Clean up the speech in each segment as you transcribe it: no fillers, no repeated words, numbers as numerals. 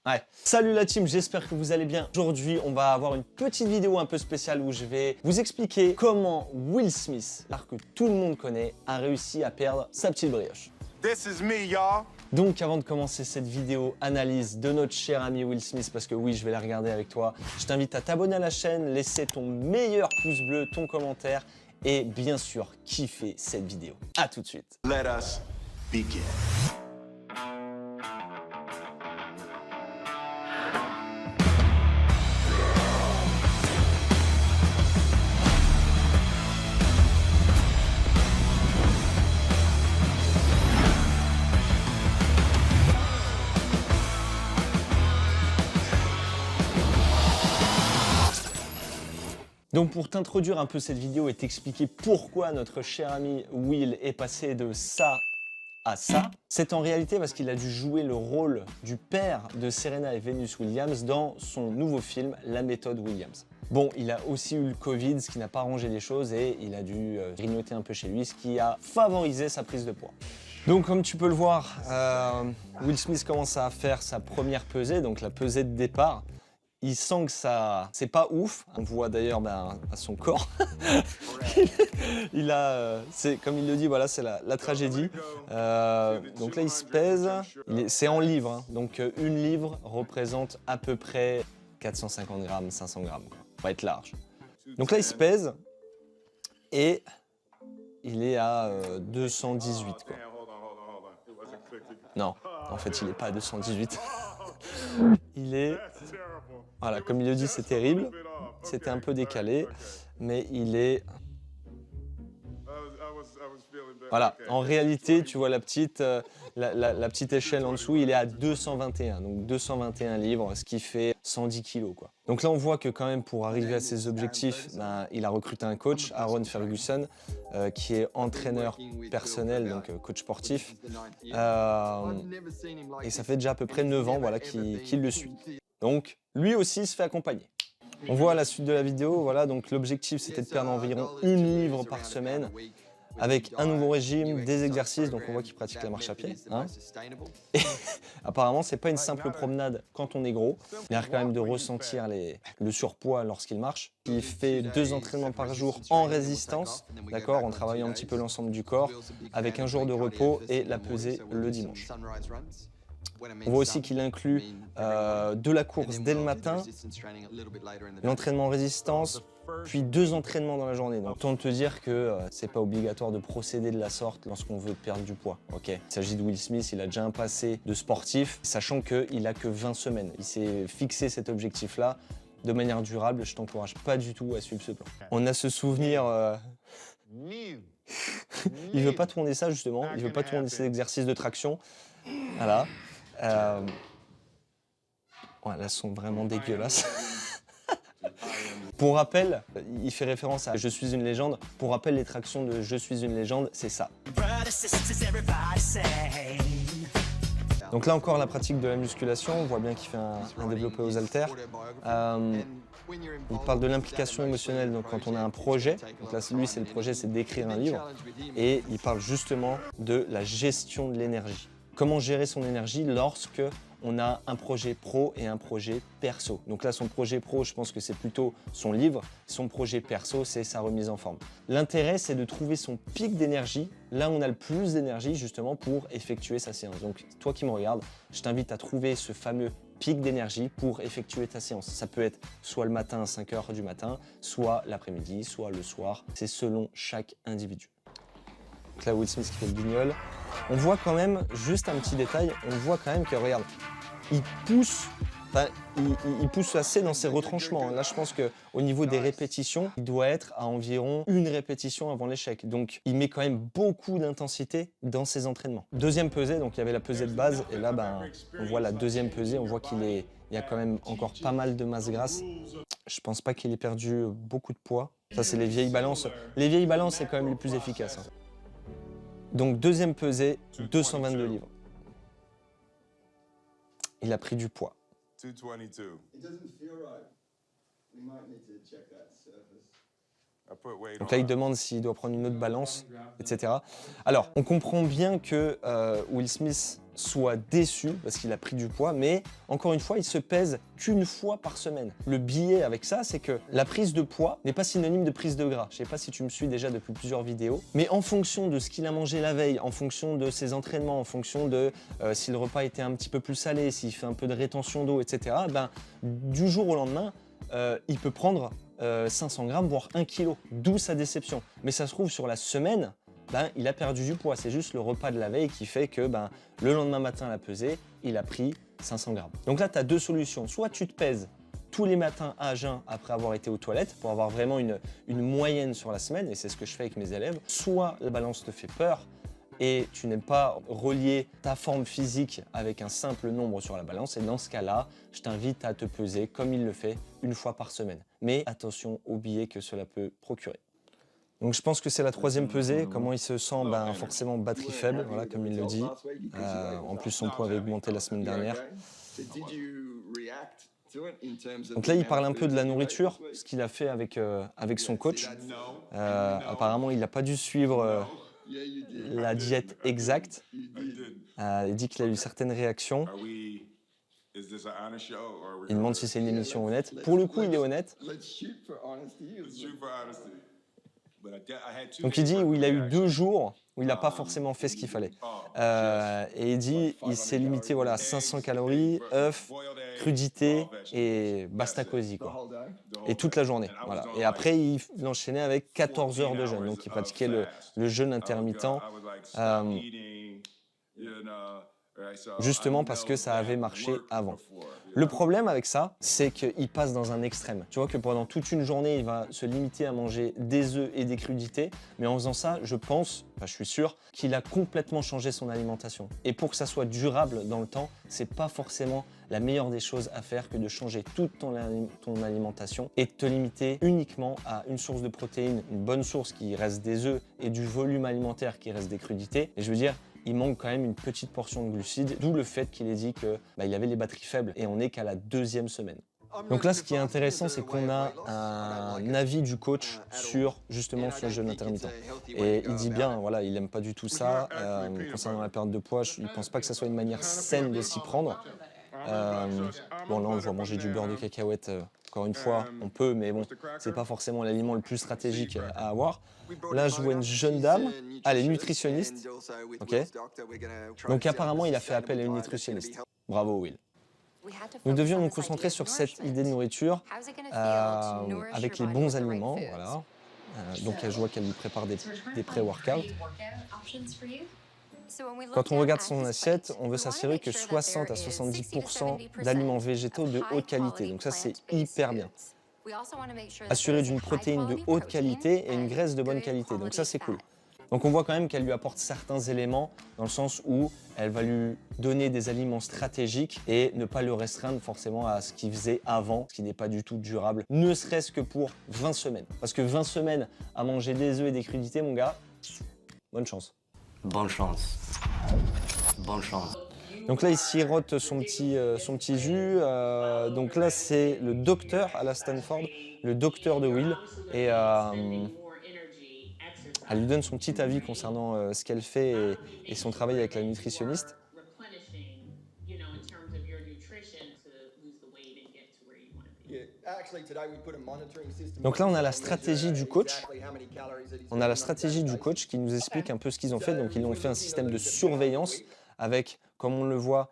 Ouais. Salut la team, j'espère que vous allez bien. Aujourd'hui, on va avoir une petite vidéo un peu spéciale où je vais vous expliquer comment Will Smith, l'art que tout le monde connaît, a réussi à perdre sa petite brioche. This is me, y'all. Donc avant de commencer cette vidéo analyse de notre cher ami Will Smith, parce que oui, je vais la regarder avec toi, je t'invite à t'abonner à la chaîne, laisser ton meilleur pouce bleu, ton commentaire et bien sûr kiffer cette vidéo. À tout de suite. Let us begin. Donc pour t'introduire un peu cette vidéo et t'expliquer pourquoi notre cher ami Will est passé de ça à ça, c'est en réalité parce qu'il a dû jouer le rôle du père de Serena et Venus Williams dans son nouveau film La méthode Williams. Bon, il a aussi eu le Covid, ce qui n'a pas arrangé les choses et il a dû grignoter un peu chez lui, ce qui a favorisé sa prise de poids. Donc comme tu peux le voir, Will Smith commence à faire sa première pesée, donc la pesée de départ. Il sent que ça, c'est pas ouf. On voit d'ailleurs à son corps. Il a, c'est comme il le dit, voilà, c'est la tragédie. Donc là, il se pèse. C'est en livres, hein. Donc une livre représente à peu près 450 grammes, 500 grammes. Quoi. On va être large. Donc là, il se pèse et il est à 218. Quoi. Non, en fait, il n'est pas à 218. Il est... Voilà, comme il le dit, c'est terrible. C'était un peu décalé, mais il est... Voilà, en réalité, tu vois la petite échelle en dessous, il est à 221, donc 221 livres, ce qui fait 110 kilos, quoi. Donc là, on voit que quand même, pour arriver à ses objectifs, il a recruté un coach, Aaron Ferguson, qui est entraîneur personnel, donc coach sportif. Et ça fait déjà à peu près 9 ans voilà, qu'il le suit. Donc, lui aussi se fait accompagner. On voit à la suite de la vidéo, voilà, donc l'objectif c'était de perdre environ 1 livre par semaine avec un nouveau régime, des exercices, donc on voit qu'il pratique la marche à pied. Hein. Et apparemment, c'est pas une simple promenade quand on est gros. Il a l'air quand même de ressentir le surpoids lorsqu'il marche. Il fait 2 entraînements par jour en résistance, d'accord, en travaillant un petit peu l'ensemble du corps, avec un jour de repos et la pesée le dimanche. On voit aussi qu'il inclut de la course dès le matin, l'entraînement en résistance, puis 2 entraînements dans la journée. Donc autant te dire que c'est pas obligatoire de procéder de la sorte lorsqu'on veut perdre du poids. Okay. Il s'agit de Will Smith, il a déjà un passé de sportif, sachant qu'il a que 20 semaines. Il s'est fixé cet objectif-là de manière durable. Je t'encourage pas du tout à suivre ce plan. On a ce souvenir... il veut pas tourner ça justement, il veut pas tourner ses exercices de traction. Voilà. Ouais, là, sont vraiment dégueulasses. Pour rappel, il fait référence à « Je suis une légende ». Pour rappel, les tractions de « Je suis une légende », c'est ça. Donc là encore, la pratique de la musculation, on voit bien qu'il fait un développé aux haltères. Il parle de l'implication émotionnelle, donc quand on a un projet, donc là, lui, c'est le projet, c'est d'écrire un livre, et il parle justement de la gestion de l'énergie. Comment gérer son énergie lorsque on a un projet pro et un projet perso. Donc là, son projet pro, je pense que c'est plutôt son livre. Son projet perso, c'est sa remise en forme. L'intérêt, c'est de trouver son pic d'énergie, là où on a le plus d'énergie justement pour effectuer sa séance. Donc toi qui me regardes, je t'invite à trouver ce fameux pic d'énergie pour effectuer ta séance. Ça peut être soit le matin à 5 h du matin, soit l'après-midi, soit le soir. C'est selon chaque individu. Donc là, Will Smith qui fait le guignol. On voit quand même, juste un petit détail, on voit quand même que, regarde, il pousse, il pousse assez dans ses retranchements. Là, je pense qu'au niveau des répétitions, il doit être à environ 1 répétition avant l'échec. Donc, il met quand même beaucoup d'intensité dans ses entraînements. Deuxième pesée, donc il y avait la pesée de base, et là, on voit la deuxième pesée, on voit il y a quand même encore pas mal de masse grasse. Je pense pas qu'il ait perdu beaucoup de poids. Ça, c'est les vieilles balances. Les vieilles balances, c'est quand même les plus efficaces. Hein. Donc deuxième pesée, 222 livres. Il a pris du poids. 222. It doesn't feel right. We might need to check that surface. Donc là, il demande s'il doit prendre une autre balance, etc. Alors, on comprend bien que Will Smith soit déçu parce qu'il a pris du poids, mais encore une fois, il se pèse qu'une fois par semaine. Le biais avec ça, c'est que la prise de poids n'est pas synonyme de prise de gras. Je sais pas si tu me suis déjà depuis plusieurs vidéos, mais en fonction de ce qu'il a mangé la veille, en fonction de ses entraînements, en fonction de si le repas était un petit peu plus salé, s'il fait un peu de rétention d'eau, etc., ben, du jour au lendemain, il peut prendre 500 grammes, voire 1 kg, d'où sa déception. Mais ça se trouve, sur la semaine, ben, il a perdu du poids. C'est juste le repas de la veille qui fait que ben, le lendemain matin à la pesée, il a pris 500 grammes. Donc là, tu as deux solutions. Soit tu te pèses tous les matins à jeun après avoir été aux toilettes pour avoir vraiment une moyenne sur la semaine, et c'est ce que je fais avec mes élèves. Soit la balance te fait peur et tu n'aimes pas relier ta forme physique avec un simple nombre sur la balance, et dans ce cas-là, je t'invite à te peser comme il le fait une fois par semaine. Mais attention aux biais que cela peut procurer. Donc je pense que c'est la troisième pesée. Comment il se sent? Ben, forcément batterie faible, voilà, comme il le dit. En plus, son poids avait augmenté la semaine dernière. Donc là, il parle un peu de la nourriture, ce qu'il a fait avec son coach. Apparemment, il n'a pas dû suivre la diète exacte. Il dit qu'il a eu certaines réactions. Il demande si c'est une émission honnête. Pour le coup, il est honnête. Donc il dit où il a eu 2 jours où il n'a pas forcément fait ce qu'il fallait. Et il dit il s'est limité voilà, à 500 calories, œufs, crudités et basta cosy, quoi. Et toute la journée. Voilà. Et après, il enchaînait avec 14 heures de jeûne. Donc il pratiquait le jeûne intermittent. Justement parce que ça avait marché avant. Le problème avec ça, c'est qu'il passe dans un extrême. Tu vois que pendant toute une journée, il va se limiter à manger des œufs et des crudités, mais en faisant ça, je pense, enfin je suis sûr, qu'il a complètement changé son alimentation. Et pour que ça soit durable dans le temps, c'est pas forcément la meilleure des choses à faire que de changer toute ton alimentation et de te limiter uniquement à une source de protéines, une bonne source qui reste des œufs et du volume alimentaire qui reste des crudités. Et je veux dire, il manque quand même une petite portion de glucides, d'où le fait qu'il ait dit qu'il avait les batteries faibles et on n'est qu'à la 2e semaine. Donc là, ce qui est intéressant, c'est qu'on a un avis du coach sur justement ce jeûne intermittent. Et il dit bien, voilà, il n'aime pas du tout ça. Concernant la perte de poids, il ne pense pas que ça soit une manière saine de s'y prendre. Bon, là, on le voit manger du beurre de cacahuète. Encore une fois, on peut, mais bon, c'est pas forcément l'aliment le plus stratégique à avoir. Là, je vois une jeune dame, elle est nutritionniste. Ok. Donc apparemment, il a fait appel à une nutritionniste. Bravo, Will. Nous devions nous concentrer sur cette idée de nourriture avec les bons aliments. Voilà. Donc je vois qu'elle lui prépare des pré-workouts. Quand on regarde son assiette, on veut s'assurer que 60 à 70% d'aliments végétaux de haute qualité. Donc ça, c'est hyper bien. Assurer d'une protéine de haute qualité et une graisse de bonne qualité. Donc ça, c'est cool. Donc on voit quand même qu'elle lui apporte certains éléments dans le sens où elle va lui donner des aliments stratégiques et ne pas le restreindre forcément à ce qu'il faisait avant, ce qui n'est pas du tout durable, ne serait-ce que pour 20 semaines. Parce que 20 semaines à manger des œufs et des crudités, mon gars, bonne chance. Bonne chance. Bonne chance. Donc là, il sirote son petit jus. Donc là, c'est le docteur à la Stanford, le docteur de Will. Et elle lui donne son petit avis concernant ce qu'elle fait et son travail avec la nutritionniste. Donc là, on a la stratégie du coach. On a la stratégie du coach qui nous explique un peu ce qu'ils ont fait. Donc, ils ont fait un système de surveillance avec, comme on le voit,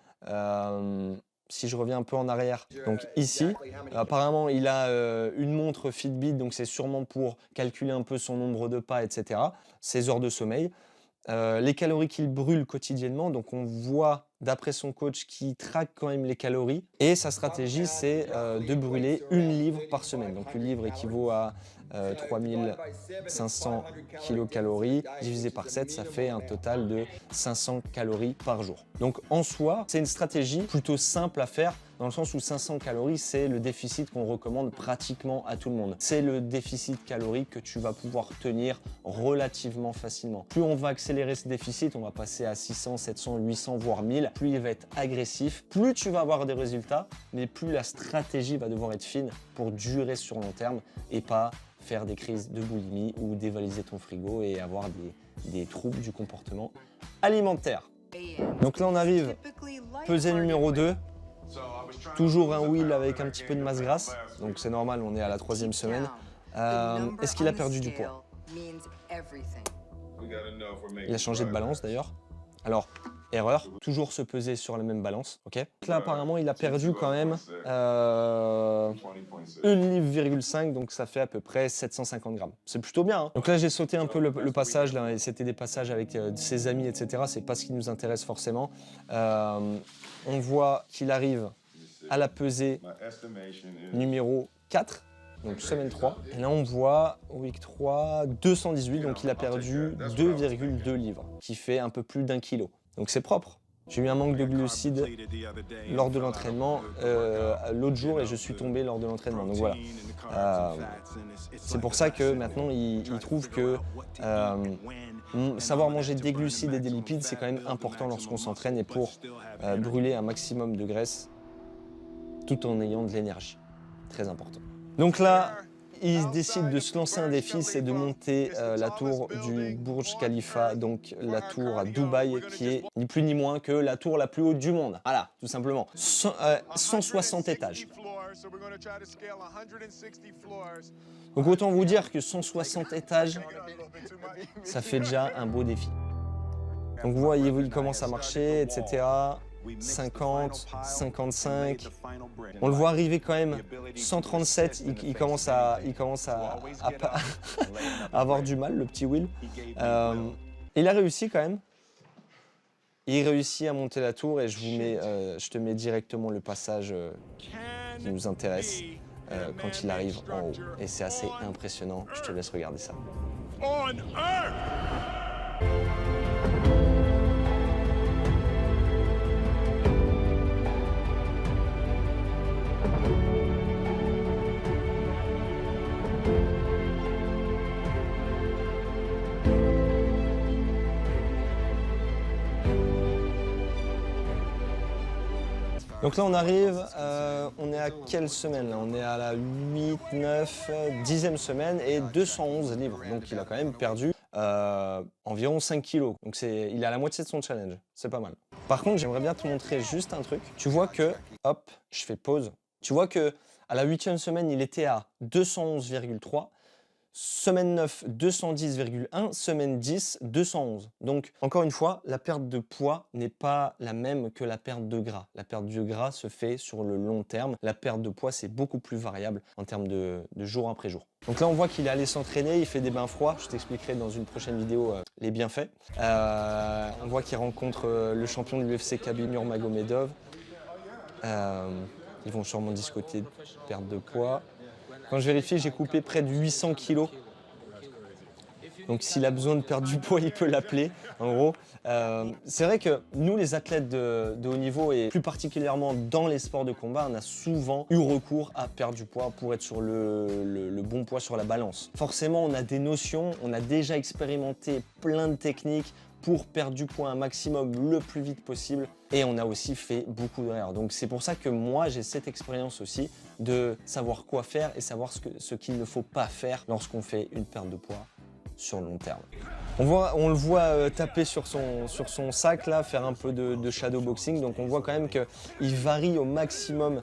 si je reviens un peu en arrière, donc ici, apparemment, il a une montre Fitbit, donc c'est sûrement pour calculer un peu son nombre de pas, etc., ses heures de sommeil. Les calories qu'il brûle quotidiennement, donc on voit d'après son coach qui traque quand même les calories et sa stratégie c'est de brûler 1 livre par semaine. Donc 1 livre équivaut à 3500 kilocalories divisé par 7, ça fait un total de 500 calories par jour. Donc en soi, c'est une stratégie plutôt simple à faire dans le sens où 500 calories, c'est le déficit qu'on recommande pratiquement à tout le monde. C'est le déficit calorique que tu vas pouvoir tenir relativement facilement. Plus on va accélérer ce déficit, on va passer à 600, 700, 800, voire 1000, plus il va être agressif, plus tu vas avoir des résultats, mais plus la stratégie va devoir être fine pour durer sur long terme et pas faire des crises de boulimie ou dévaliser ton frigo et avoir des troubles du comportement alimentaire. Donc là, on arrive, pesée numéro 2, toujours un wheel avec un petit peu de masse grasse, donc c'est normal, on est à la 3e semaine. Est-ce qu'il a perdu du poids? Il a changé de balance d'ailleurs. Alors, erreur, toujours se peser sur la même balance, ok? Là, apparemment, il a perdu quand même 1,5 livre, donc ça fait à peu près 750 grammes. C'est plutôt bien, hein. Donc là, j'ai sauté un peu le passage, là, et c'était des passages avec ses amis, etc. C'est pas ce qui nous intéresse forcément. On voit qu'il arrive à la pesée numéro 4. Donc semaine 3. Et là on voit week 3, 218, donc il a perdu 2,2 livres, qui fait un peu plus d'1 kilo. Donc c'est propre. J'ai eu un manque de glucides lors de l'entraînement l'autre jour et je suis tombé lors de l'entraînement. Donc voilà. C'est pour ça que maintenant il trouve que savoir manger des glucides et des lipides, c'est quand même important lorsqu'on s'entraîne et pour brûler un maximum de graisse tout en ayant de l'énergie. Très important. Donc là, il décide de se lancer un défi, c'est de monter la tour du Burj Khalifa, donc la tour à Dubaï, qui est ni plus ni moins que la tour la plus haute du monde. Voilà, tout simplement. 160 étages. Donc autant vous dire que 160 étages, ça fait déjà un beau défi. Donc vous voyez, il commence à marcher, etc. 50, 55, on le voit arriver quand même 137, il commence à avoir du mal, le petit Will. Il a réussi quand même, il réussit à monter la tour et je te mets directement le passage qui nous intéresse quand il arrive en haut. Et c'est assez impressionnant, je te laisse regarder ça. Donc là on arrive, on est à quelle semaine là? On est à la 8, 9, 10e semaine et 211 livres. Donc il a quand même perdu environ 5 kilos. Donc il est à la moitié de son challenge, c'est pas mal. Par contre j'aimerais bien te montrer juste un truc. Tu vois que, hop, je fais pause. Tu vois que à la 8e semaine il était à 211,3. Semaine 9, 210,1, semaine 10, 211. Donc, encore une fois, la perte de poids n'est pas la même que la perte de gras. La perte de gras se fait sur le long terme. La perte de poids, c'est beaucoup plus variable en termes de jour après jour. Donc là, on voit qu'il est allé s'entraîner, il fait des bains froids. Je t'expliquerai dans une prochaine vidéo les bienfaits. On voit qu'il rencontre le champion de l'UFC, Khabib Nurmagomedov. Ils vont sûrement discuter de perte de poids. Quand je vérifie, j'ai coupé près de 800 kilos. Donc s'il a besoin de perdre du poids, il peut l'appeler, en gros. C'est vrai que nous, les athlètes de haut niveau, et plus particulièrement dans les sports de combat, on a souvent eu recours à perdre du poids pour être sur le bon poids sur la balance. Forcément, on a des notions, on a déjà expérimenté plein de techniques pour perdre du poids un maximum le plus vite possible. Et on a aussi fait beaucoup d'erreurs. Donc c'est pour ça que moi, j'ai cette expérience aussi de savoir quoi faire et savoir ce qu'il ne faut pas faire lorsqu'on fait une perte de poids sur le long terme. On le voit taper sur son sac, là, faire un peu de shadow boxing. Donc on voit quand même qu'il varie au maximum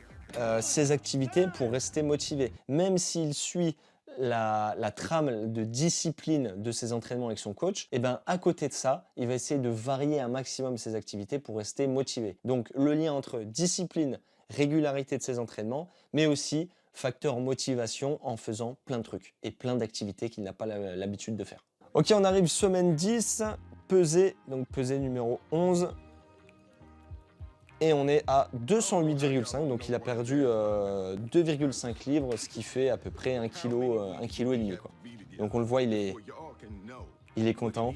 ses activités pour rester motivé. Même s'il suit la trame de discipline de ses entraînements avec son coach, et ben à côté de ça, il va essayer de varier un maximum ses activités pour rester motivé. Donc le lien entre discipline, régularité de ses entraînements, mais aussi facteur motivation en faisant plein de trucs et plein d'activités qu'il n'a pas l'habitude de faire. Ok, on arrive semaine 10, pesée, donc pesée numéro 11. Et on est à 208,5, donc il a perdu 2,5 livres, ce qui fait à peu près 1,5 kg. Donc on le voit, il est content.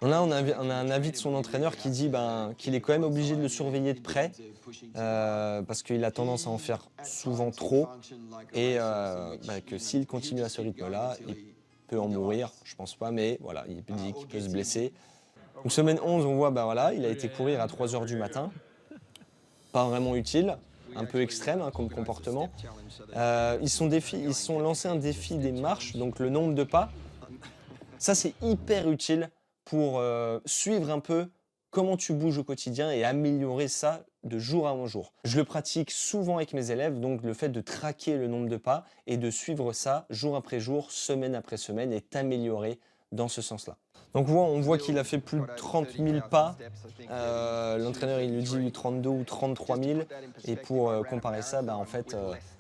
Là, on a un avis de son entraîneur qui dit qu'il est quand même obligé de le surveiller de près parce qu'il a tendance à en faire souvent trop et que s'il continue à ce rythme-là, il peut en mourir, je pense pas, mais voilà, il dit qu'il peut se blesser. Donc semaine 11, on voit, il a été courir à 3 h du matin, pas vraiment utile, un peu extrême comme comportement. Ils sont lancés un défi des marches, donc le nombre de pas. Ça, c'est hyper utile pour suivre un peu comment tu bouges au quotidien et améliorer ça de jour en jour. Je le pratique souvent avec mes élèves, donc le fait de traquer le nombre de pas et de suivre ça jour après jour, semaine après semaine et t'améliorer dans ce sens-là. Donc on voit qu'il a fait plus de 30 000 pas. L'entraîneur il lui dit 32 ou 33 000 et pour comparer ça, en fait,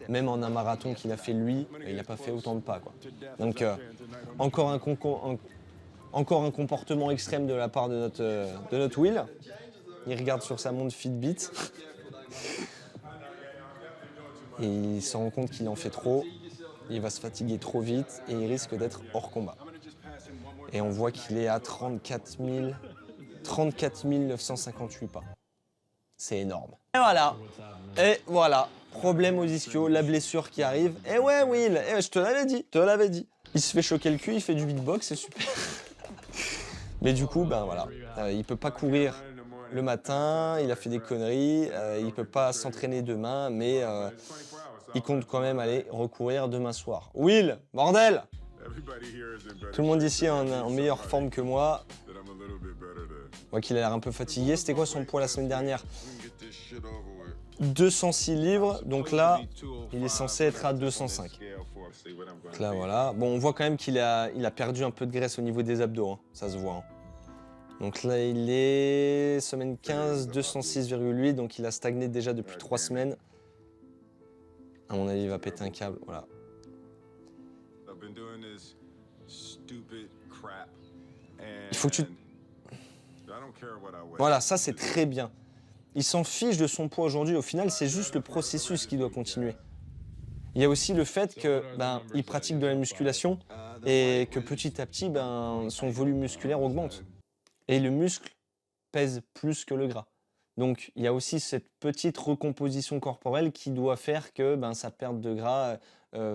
même en un marathon qu'il a fait lui, il n'a pas fait autant de pas, quoi. Donc encore un comportement extrême de la part de notre Will. Il regarde sur sa montre Fitbit. Et il se rend compte qu'il en fait trop. Il va se fatiguer trop vite et il risque d'être hors combat. Et on voit qu'il est à 34 958 pas. C'est énorme. Et voilà. Problème aux ischios, la blessure qui arrive. Et ouais, Will, je te l'avais dit. Il se fait choquer le cul, il fait du beatbox, c'est super. Mais du coup, il peut pas courir le matin, il a fait des conneries, il peut pas s'entraîner demain, mais il compte quand même aller recourir demain soir. Will, bordel! Tout le monde ici est en meilleure forme que moi. Moi qu'il a l'air un peu fatigué. C'était quoi son poids la semaine dernière? 206 livres, donc là, il est censé être à 205. Donc là, voilà. Bon, on voit quand même qu'il a perdu un peu de graisse au niveau des abdos, hein. Ça se voit. Hein. Donc là, il est semaine 15, 206,8, donc il a stagné déjà depuis 3 semaines. À mon avis, il va péter un câble, voilà. Il faut que tu... Voilà, ça c'est très bien. Il s'en fiche de son poids aujourd'hui. Au final, c'est juste le processus qui doit continuer. Il y a aussi le fait que il pratique de la musculation et que petit à petit, son volume musculaire augmente. Et le muscle pèse plus que le gras. Donc, il y a aussi cette petite recomposition corporelle qui doit faire que sa perte de gras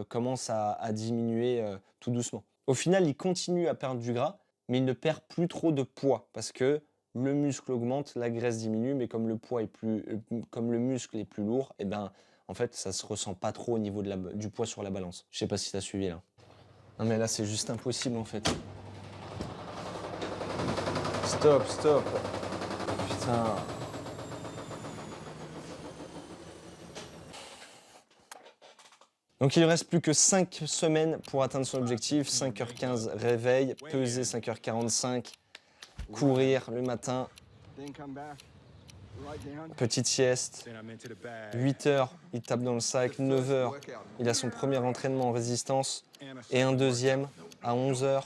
commence à diminuer tout doucement. Au final, il continue à perdre du gras, mais il ne perd plus trop de poids parce que le muscle augmente, la graisse diminue, mais comme comme le muscle est plus lourd, en fait, ça se ressent pas trop au niveau du poids sur la balance. Je sais pas si tu as suivi là. Non mais là, c'est juste impossible en fait. Stop. Putain. Donc il ne reste plus que 5 semaines pour atteindre son objectif. 5h15 réveil, peser 5h45, courir le matin, petite sieste, 8h il tape dans le sac, 9h il a son premier entraînement en résistance et un deuxième à 11h.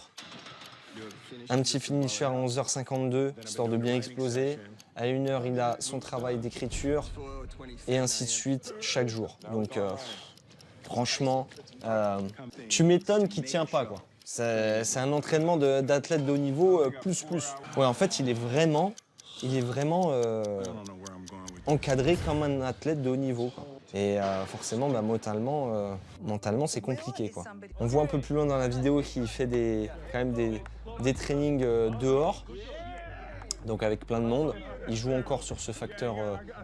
Un petit finisher à 11h52, histoire de bien exploser. À 1h, il a son travail d'écriture et ainsi de suite chaque jour. Donc franchement, tu m'étonnes qu'il ne tient pas, quoi. C'est un entraînement d'athlète de haut niveau plus. Ouais, en fait, il est vraiment encadré comme un athlète de haut niveau, quoi. Et forcément, mentalement, c'est compliqué, quoi. On voit un peu plus loin dans la vidéo qu'il fait quand même des trainings dehors, donc avec plein de monde. Il joue encore sur ce facteur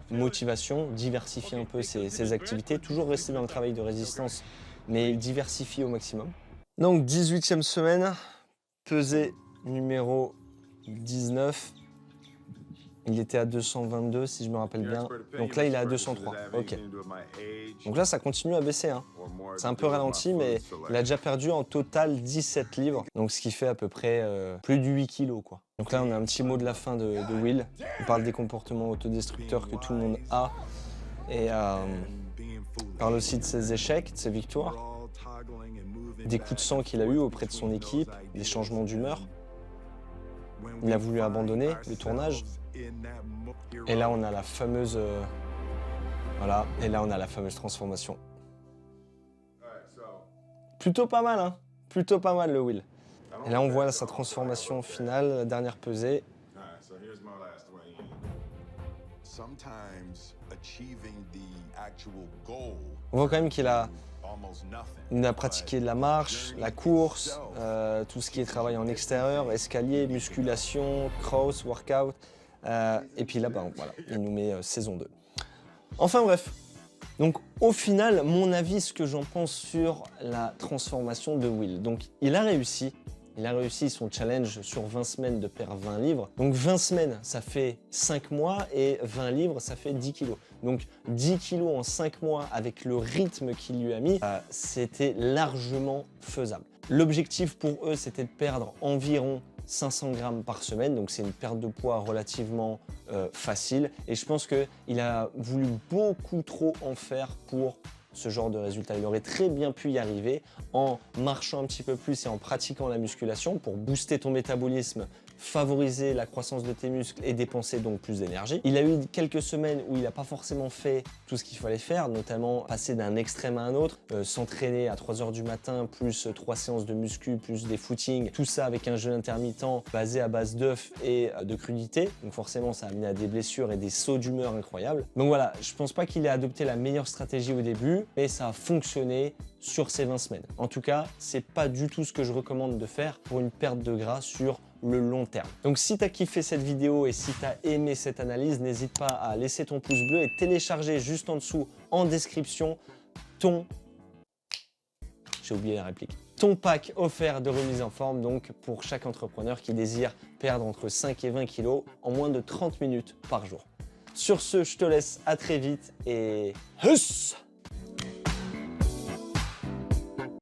motivation, diversifier un peu ses activités, toujours rester dans le travail de résistance, mais diversifier au maximum. Donc 18e semaine, pesée numéro 19. Il était à 222 si je me rappelle bien. Donc là, il est à 203. Ok. Donc là, ça continue à baisser, hein. C'est un peu ralenti, mais il a déjà perdu en total 17 livres. Donc ce qui fait à peu près plus de 8 kilos, quoi. Donc là, on a un petit mot de la fin de Will. On parle des comportements autodestructeurs que tout le monde a. Et on parle aussi de ses échecs, de ses victoires. Des coups de sang qu'il a eu auprès de son équipe, des changements d'humeur. Il a voulu abandonner le tournage. Et là, on a la fameuse... voilà, et là, on a la fameuse transformation. Plutôt pas mal, hein. Plutôt pas mal, le Will. Et là, on voit sa transformation finale, la dernière pesée. All right, so here's my last weigh-in. Sometimes achieving the actual goal On voit quand même qu'il a, almost nothing. il a pratiqué de la marche, la course, tout ce qui est travail en extérieur, escalier, musculation, cross, workout. Et puis là, voilà, il nous met saison 2. Enfin bref. Donc au final, mon avis, ce que j'en pense sur la transformation de Will. Donc il a réussi son challenge sur 20 semaines de perdre 20 livres. Donc 20 semaines, ça fait 5 mois et 20 livres, ça fait 10 kilos. Donc 10 kilos en 5 mois avec le rythme qu'il lui a mis, c'était largement faisable. L'objectif pour eux, c'était de perdre environ 500 grammes par semaine, donc c'est une perte de poids relativement facile. Et je pense qu'il a voulu beaucoup trop en faire pour ce genre de résultat. Il aurait très bien pu y arriver en marchant un petit peu plus et en pratiquant la musculation pour booster ton métabolisme, favoriser la croissance de tes muscles et dépenser donc plus d'énergie. Il a eu quelques semaines où il n'a pas forcément fait tout ce qu'il fallait faire, notamment passer d'un extrême à un autre, s'entraîner à 3 h du matin, plus 3 séances de muscu, plus des footings, tout ça avec un jeûne intermittent basé à base d'œufs et de crudités. Donc forcément, ça a amené à des blessures et des sauts d'humeur incroyables. Donc voilà, je pense pas qu'il ait adopté la meilleure stratégie au début, mais ça a fonctionné sur ces 20 semaines. En tout cas, c'est pas du tout ce que je recommande de faire pour une perte de gras sur le long terme. Donc si tu as kiffé cette vidéo et si tu as aimé cette analyse, n'hésite pas à laisser ton pouce bleu et télécharger juste en dessous en description j'ai oublié la réplique, ton pack offert de remise en forme, donc pour chaque entrepreneur qui désire perdre entre 5 et 20 kilos en moins de 30 minutes par jour. Sur ce, je te laisse, à très vite et... Huss!